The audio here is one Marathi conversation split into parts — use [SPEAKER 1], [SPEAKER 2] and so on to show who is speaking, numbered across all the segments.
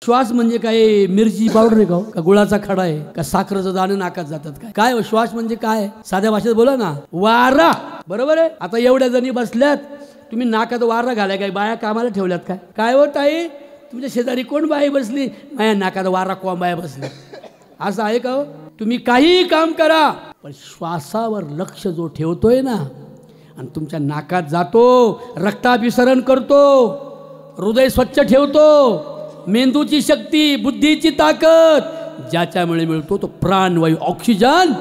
[SPEAKER 1] श्वास म्हणजे काय मिरची पावडर आहे का हो? का गुळाचा खडा आहे का साखरेचं दाणं नाकात जातात काय काय हो? श्वास म्हणजे काय साध्या भाषेत बोला ना वारा बरोबर आहे आता एवढ्या जणी बसल्यात तुम्ही नाकात वारा घालाय काय बाया कामाला ठेवल्यात काय काय होत आहे तुमच्या शेजारी कोण बाई बसली माझ्या नाकात वारा कोण बाया बसली असं आहे का हो तुम्ही काही काम करा पण श्वासावर लक्ष जो ठेवतोय ना आणि तुमच्या नाकात जातो रक्ताभिसरण करतो हृदय स्वच्छ ठेवतो मेंदूची शक्ती बुद्धीची ताकद ज्याच्यामुळे मिळतो तो प्राणवायू ऑक्सिजन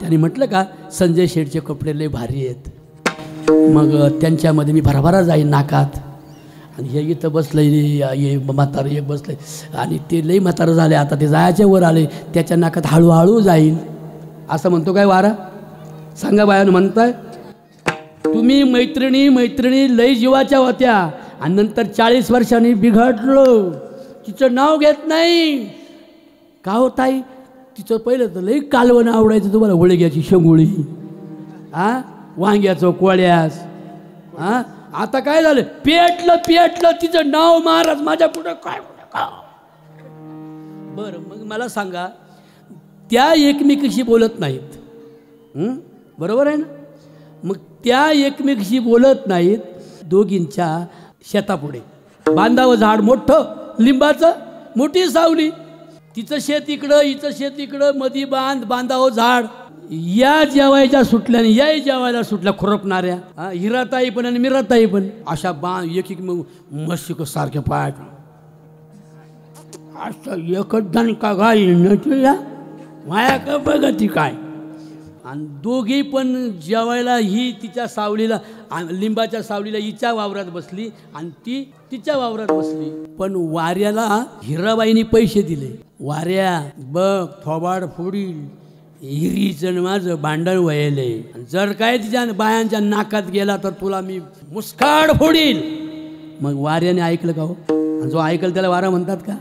[SPEAKER 1] त्यांनी म्हटलं का संजय शेठचे कपडे लय भारी आहेत मग त्यांच्यामध्ये मी भराभरा जाईन नाकात आणि हे इथं बसलं हे म्हातारं एक बसलं आणि ते लई म्हातारं झाले आता ते जायच्या वर आले त्याच्या नाकात हळूहळू जाईल असं म्हणतो काय वारा सांगा बायानं म्हणताय तुम्ही मैत्रिणी लई जीवाच्या होत्या आणि नंतर 40 वर्षांनी बिघडलो तिचं नाव घेत नाही का होत आहे तिचं पहिलं तर लई कालवण आवडायचं तुम्हाला होळग्याची शेंगोळी वांग्याचं कोळ्यास आता काय झालं पेटलं तिचं नाव महाराज माझ्या पुढं काय बरं मग मला सांगा त्या एकमेकीशी बोलत नाहीत बरोबर आहे ना मग त्या एकमेकीशी बोलत नाहीत दोघींच्या शेतापुढे बांधावं झाड मोठं लिंबाचं मोठी सावली तिचं शेत इकडं हिचं शेत इकडं मधी बांधावं झाड या जेवायच्या सुटल्याने या जेवायला सुटल्या खुरपणाऱ्या हिराताई पण आणि मिराताई पण अशा एक मस्तिक सारख्या पाय असं एकच जण का गाई नटल्या माया का बघती काय आणि दोघी पण जेवायला ही तिच्या सावलीला लिंबाच्या सावलीला हिच्या वावरात बसली आणि ती तिच्या वावरात बसली पण वाऱ्याला हिराबाईने पैसे दिले वाऱ्या बघ थोबाड फोडील हिरीचं माझं भांडण व्हायले जर काय तिच्या बायांच्या नाकात गेला तर तुला मी मुस्काड फोडील मग वाऱ्याने ऐकलं का हो जो ऐकलं त्याला वारा म्हणतात का